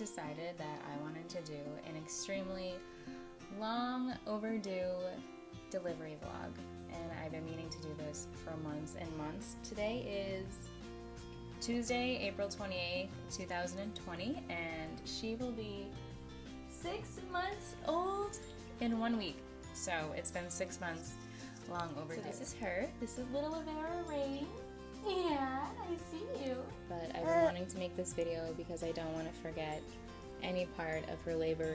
decided that I wanted to do an extremely long overdue delivery vlog, and I've been meaning to do this for months and months. Today is Tuesday, April 28th, 2020, and she will be 6 months old in 1 week. So it's been 6 months long overdue. So this is her. This is little Avairra Rain. Yeah, I see you. But I've been wanting to make this video because I don't want to forget any part of her labor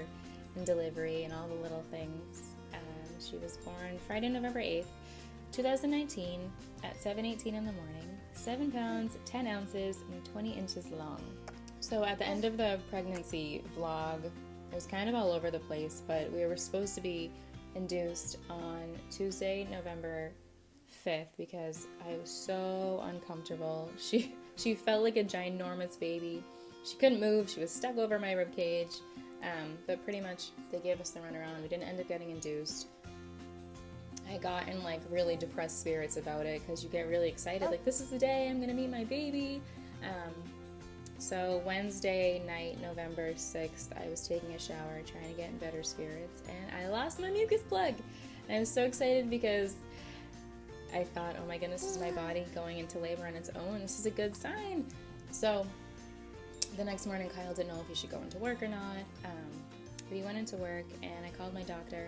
and delivery and all the little things. She was born Friday, November 8th, 2019 at 7:18 in the morning, 7 pounds, 10 ounces, and 20 inches long. So at the end of the pregnancy vlog, it was kind of all over the place, but we were supposed to be induced on Tuesday, November 5th, because I was so uncomfortable. She felt like a ginormous baby. She couldn't move. She was stuck over my rib cage. But pretty much they gave us the runaround. We didn't end up getting induced. I got in like really depressed spirits about it because you get really excited, like this is the day I'm gonna meet my baby. So Wednesday night, November 6th, I was taking a shower trying to get in better spirits, and I lost my mucus plug. And I was so excited because I thought, oh my goodness, this is my body going into labor on its own. This is a good sign. So the next morning, Kyle didn't know if he should go into work or not. But he went into work, and I called my doctor,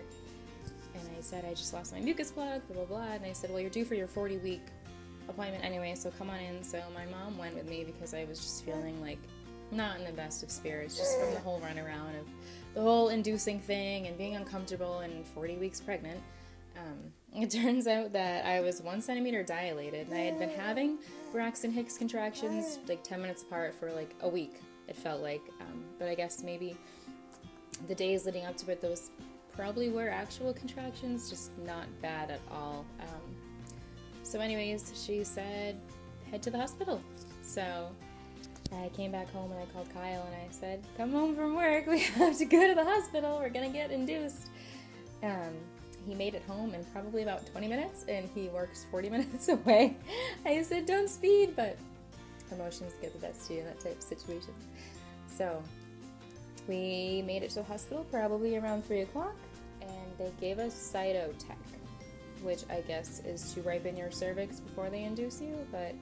and I said, I just lost my mucus plug, blah, blah, blah. And they said, well, you're due for your 40-week appointment anyway, so come on in. So my mom went with me because I was just feeling like not in the best of spirits, just from the whole runaround of the whole inducing thing and being uncomfortable and 40 weeks pregnant. It turns out that I was 1 centimeter dilated, and I had been having Braxton Hicks contractions like 10 minutes apart for like a week, it felt like. But I guess maybe the days leading up to it, those probably were actual contractions, just not bad at all. So anyways, she said, head to the hospital. So I came back home and I called Kyle and I said, come home from work, we have to go to the hospital, we're gonna get induced. He made it home in probably about 20 minutes, and he works 40 minutes away. I said, don't speed, but emotions get the best of you in that type of situation. So we made it to the hospital probably around 3 o'clock, and they gave us Cytotec, which I guess is to ripen your cervix before they induce you, but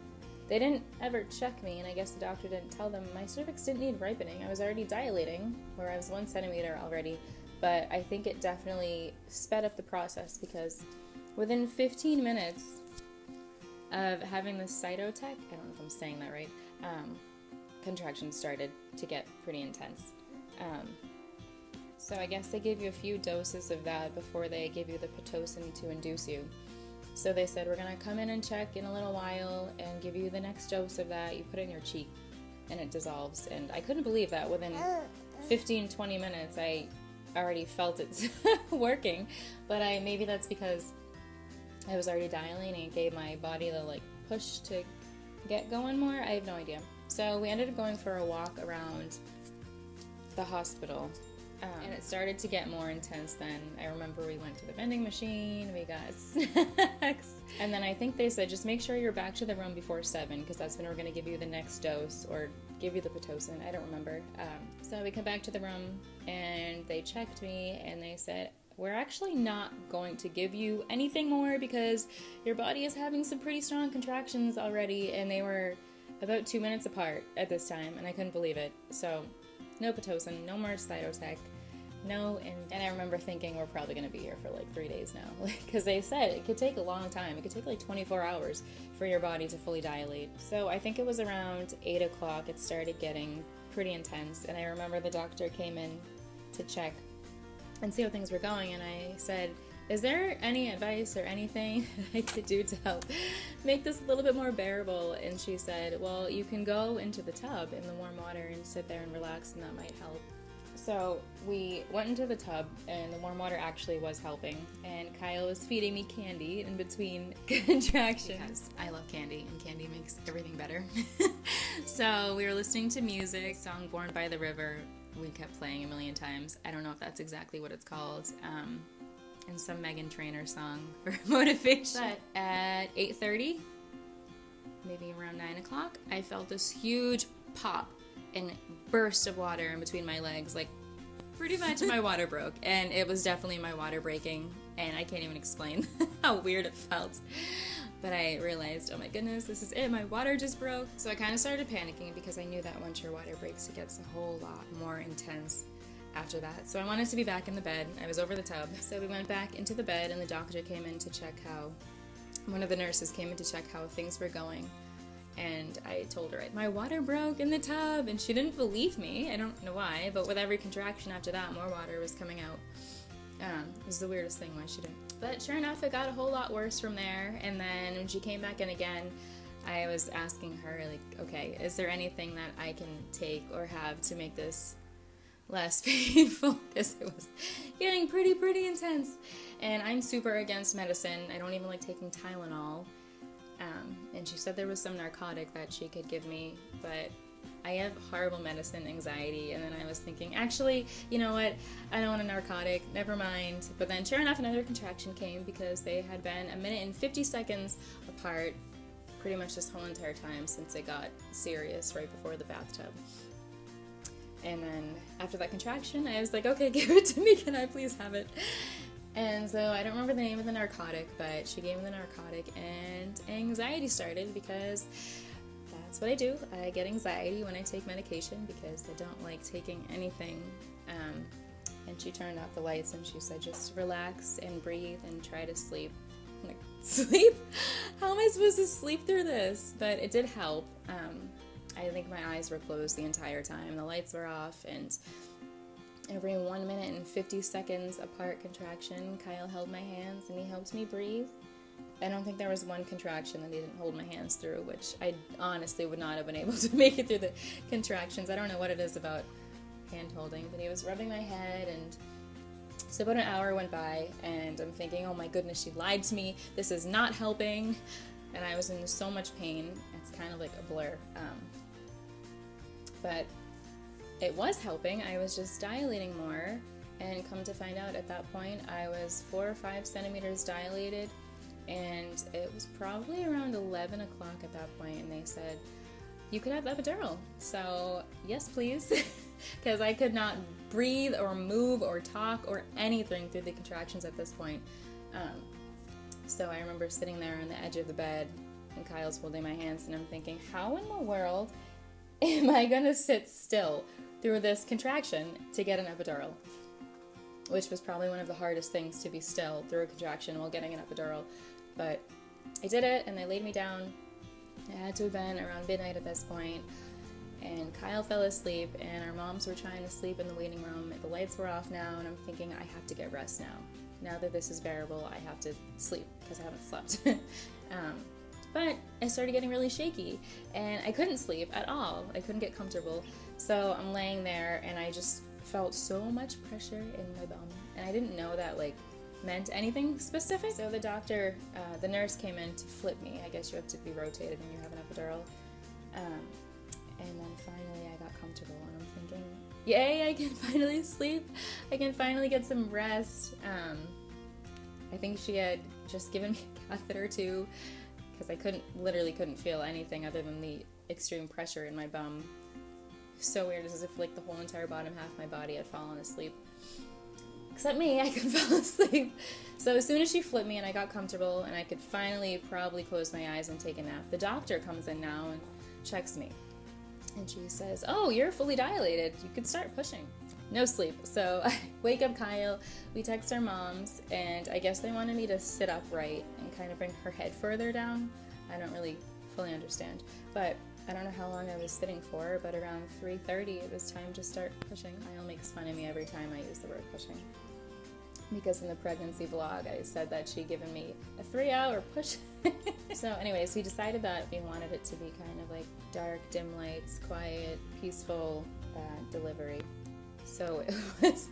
they didn't ever check me, and I guess the doctor didn't tell them my cervix didn't need ripening. I was already dilating, where I was 1 centimeter already. But I think it definitely sped up the process because within 15 minutes of having this Cytotec, I don't know if I'm saying that right, contractions started to get pretty intense. So I guess they gave you a few doses of that before they gave you the Pitocin to induce you. So they said, we're going to come in and check in a little while and give you the next dose of that. You put it in your cheek and it dissolves. And I couldn't believe that within 15-20 minutes I already felt it working, but maybe that's because I was already dilating and gave my body the like push to get going more. I have no idea. So we ended up going for a walk around the hospital, and it started to get more intense then. I remember we went to the vending machine, we got snacks, and then I think they said just make sure you're back to the room before 7 because that's when we're going to give you the next dose or give you the Pitocin. I don't remember. So we come back to the room and they checked me and they said, we're actually not going to give you anything more because your body is having some pretty strong contractions already, and they were about 2 minutes apart at this time, and I couldn't believe it. So no Pitocin, no more Cytotec, no, and I remember thinking we're probably going to be here for like 3 days now, because they said it could take a long time. It could take like 24 hours for your body to fully dilate. So I think it was around 8 o'clock it started getting pretty intense, and I remember the doctor came in to check and see how things were going, and I said, is there any advice or anything I could do to help make this a little bit more bearable? And she said, well, you can go into the tub in the warm water and sit there and relax, and that might help. So we went into the tub, and the warm water actually was helping, and Kyle was feeding me candy in between contractions. Because I love candy, and candy makes everything better. So we were listening to music, song Born by the River. We kept playing a million times. I don't know if that's exactly what it's called. And some Meghan Trainor song for motivation. But at 8:30, maybe around 9 o'clock, I felt this huge pop and burst of water in between my legs. Like, pretty much my water broke, and it was definitely my water breaking, and I can't even explain how weird it felt. But I realized, oh my goodness, this is it, my water just broke. So I kind of started panicking because I knew that once your water breaks, it gets a whole lot more intense after that. So I wanted to be back in the bed. I was over the tub. So we went back into the bed, and the doctor came in to check how, one of the nurses came in to check how things were going. And I told her, my water broke in the tub, and she didn't believe me. I don't know why, but with every contraction after that, more water was coming out. It was the weirdest thing why she didn't. But sure enough, it got a whole lot worse from there. And then when she came back in again, I was asking her, like, okay, is there anything that I can take or have to make this less painful? Because it was getting pretty intense. And I'm super against medicine. I don't even like taking Tylenol. And she said there was some narcotic that she could give me, but I have horrible medicine anxiety. And then I was thinking, actually, you know what? I don't want a narcotic. Never mind. But then sure enough, another contraction came because they had been 1 minute and 50 seconds apart pretty much this whole entire time since it got serious right before the bathtub. And then after that contraction, I was like, okay, give it to me. Can I please have it? And so I don't remember the name of the narcotic, but she gave me the narcotic, and anxiety started because that's what I do. I get anxiety when I take medication because I don't like taking anything. And she turned off the lights and she said, just relax and breathe and try to sleep. I'm like, sleep? How am I supposed to sleep through this? But it did help. I think my eyes were closed the entire time. The lights were off, and every 1 minute and 50 seconds apart contraction, Kyle held my hands and he helped me breathe. I don't think there was one contraction that he didn't hold my hands through, which I honestly would not have been able to make it through the contractions. I don't know what it is about hand holding, but he was rubbing my head. And so about an hour went by, and I'm thinking, oh my goodness, she lied to me. This is not helping. And I was in so much pain. It's kind of like a blur. But it was helping. I was just dilating more, and come to find out at that point I was 4 or 5 centimeters dilated, and it was probably around 11 o'clock at that point, and they said, you could have epidural. So yes, please, because I could not breathe or move or talk or anything through the contractions at this point. So I remember sitting there on the edge of the bed, and Kyle's holding my hands, and I'm thinking, how in the world am I gonna sit still through this contraction to get an epidural? Which was probably one of the hardest things, to be still through a contraction while getting an epidural. But I did it, and they laid me down. It had to have been around midnight at this point, and Kyle fell asleep, and our moms were trying to sleep in the waiting room. The lights were off now, and I'm thinking, I have to get rest now. Now that this is bearable, I have to sleep because I haven't slept. But I started getting really shaky, and I couldn't sleep at all. I couldn't get comfortable. So I'm laying there, and I just felt so much pressure in my bum, and I didn't know that meant anything specific. So the doctor, the nurse came in to flip me. I guess you have to be rotated when you have an epidural. And then finally I got comfortable, and I'm thinking, yay, I can finally sleep. I can finally get some rest. I think she had just given me a catheter too, because I literally couldn't feel anything other than the extreme pressure in my bum. So weird. It's as if the whole entire bottom half of my body had fallen asleep. Except me, I couldn't fall asleep. So as soon as she flipped me and I got comfortable and I could finally probably close my eyes and take a nap, the doctor comes in now and checks me. And she says, oh, you're fully dilated. You could start pushing. No sleep. So I wake up Kyle, we text our moms, and I guess they wanted me to sit upright and kind of bring her head further down. I don't really fully understand. But I don't know how long I was sitting for, but around 3:30 it was time to start pushing. Kyle makes fun of me every time I use the word pushing, because in the pregnancy vlog I said that she'd given me a 3-hour push. So anyways, we decided that we wanted it to be kind of dark, dim lights, quiet, peaceful delivery. So it was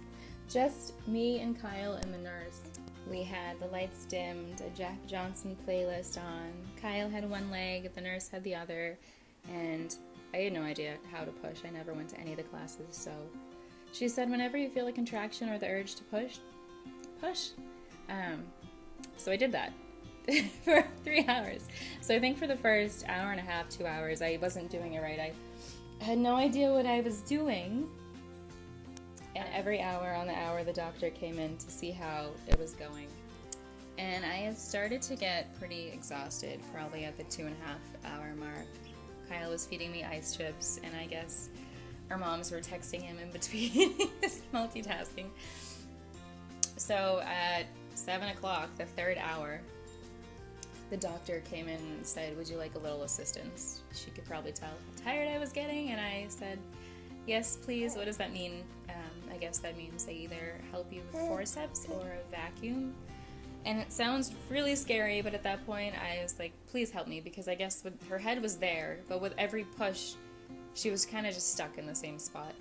just me and Kyle and the nurse. We had the lights dimmed, a Jack Johnson playlist on. Kyle had one leg, the nurse had the other, and I had no idea how to push. I never went to any of the classes, so she said whenever you feel a contraction or the urge to push. So I did that for 3 hours. So I think for the first hour and a half, 2 hours, I wasn't doing it right. I had no idea what I was doing. And every hour on the hour, the doctor came in to see how it was going. And I had started to get pretty exhausted, probably at the 2.5 hour mark. Kyle was feeding me ice chips, and I guess our moms were texting him in between, multitasking. So at 7 o'clock, the 3rd hour, the doctor came in and said, "Would you like a little assistance?" She could probably tell how tired I was getting, and I said, "Yes, please." What does that mean? I guess that means they either help you with forceps or a vacuum. And it sounds really scary, but at that point I was like, please help me, because I guess her head was there, but with every push, she was kind of just stuck in the same spot.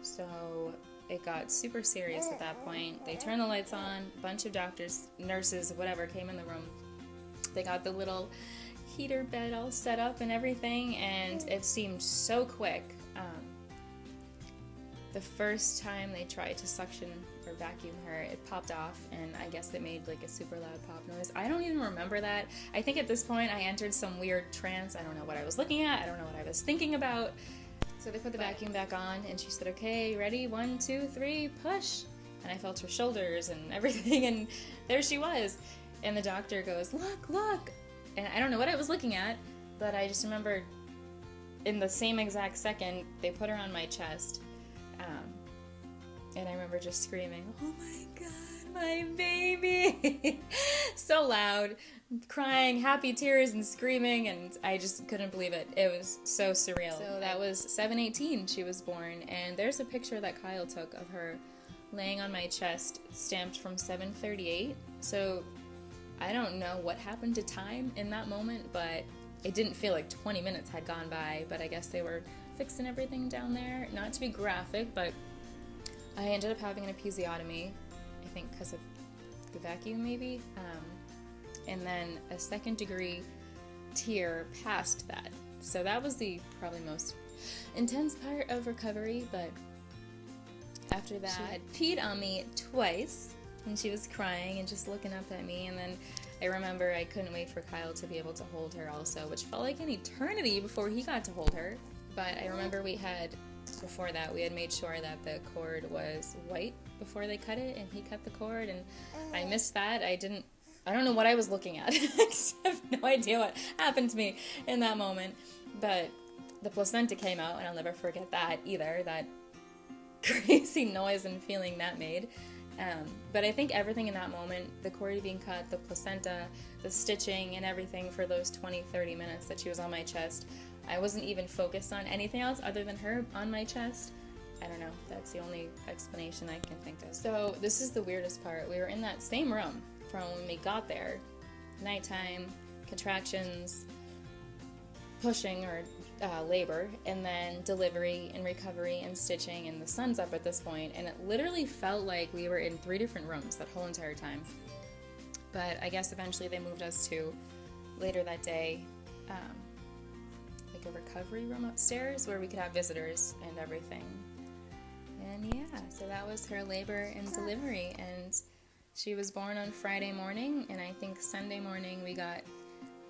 So it got super serious at that point. They turned the lights on, a bunch of doctors, nurses, whatever, came in the room. They got the little heater bed all set up and everything, and it seemed so quick. The first time they tried to suction or vacuum her, it popped off, and I guess it made like a super loud pop noise. I don't even remember that. I think at this point I entered some weird trance. I don't know what I was looking at. I don't know what I was thinking about. So they put the vacuum back on, and she said, "Okay, ready? 1, 2, 3, push." And I felt her shoulders and everything, and there she was. And the doctor goes, "Look, look." And I don't know what I was looking at, but I just remember in the same exact second, they put her on my chest. And I remember just screaming, "Oh my God, my baby!" So loud, crying, happy tears and screaming, and I just couldn't believe it. It was so surreal. So that was 7/18 she was born, and there's a picture that Kyle took of her laying on my chest, stamped from 7:38. So I don't know what happened to time in that moment, but it didn't feel like 20 minutes had gone by, but I guess they were fixing everything down there. Not to be graphic, but I ended up having an episiotomy, I think because of the vacuum maybe, and then a 2nd-degree tear past that. So that was the probably most intense part of recovery, but after that, she peed on me twice, and she was crying and just looking up at me, and then I remember I couldn't wait for Kyle to be able to hold her also, which felt like an eternity before he got to hold her. But I remember before that, we had made sure that the cord was white before they cut it, and he cut the cord, and I missed that. I don't know what I was looking at. I have no idea what happened to me in that moment. But the placenta came out, and I'll never forget that either, that crazy noise and feeling that made. But I think everything in that moment, the cord being cut, the placenta, the stitching, and everything for those 20-30 minutes that she was on my chest, I wasn't even focused on anything else other than her on my chest. I don't know. That's the only explanation I can think of. So this is the weirdest part. We were in that same room from when we got there. Nighttime, contractions, pushing or labor, and then delivery and recovery and stitching, and the sun's up at this point, and it literally felt like we were in 3 different rooms that whole entire time. But I guess eventually they moved us to, later that day, like a recovery room upstairs where we could have visitors and everything. And yeah, so that was her labor and delivery, and she was born on Friday morning, and I think Sunday morning we got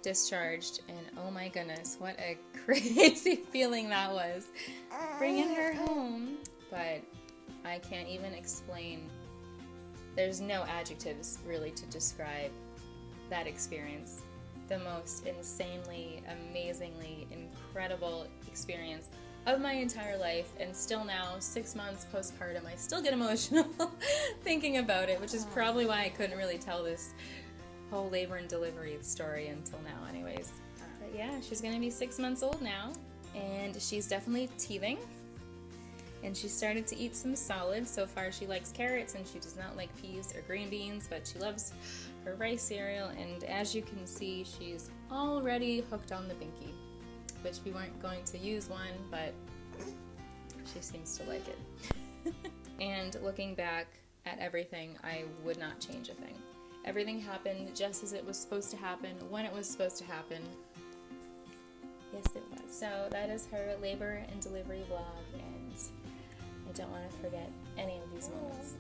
discharged, and oh my goodness, what a crazy feeling that was, bringing her home. But I can't even explain, there's no adjectives really to describe that experience. The most insanely, amazingly, incredible experience of my entire life, and still now, 6 months postpartum, I still get emotional thinking about it, which is probably why I couldn't really tell this whole labor and delivery story until now anyways. But yeah, she's gonna be 6 months old now, and she's definitely teething, and she started to eat some solids. So far she likes carrots, and she does not like peas or green beans, but she loves her rice cereal, and as you can see, she's already hooked on the Binky, which we weren't going to use one, but she seems to like it. And looking back at everything, I would not change a thing. Everything happened just as it was supposed to happen, when it was supposed to happen. Yes, it was. So that is her labor and delivery vlog, and I don't want to forget any of these moments.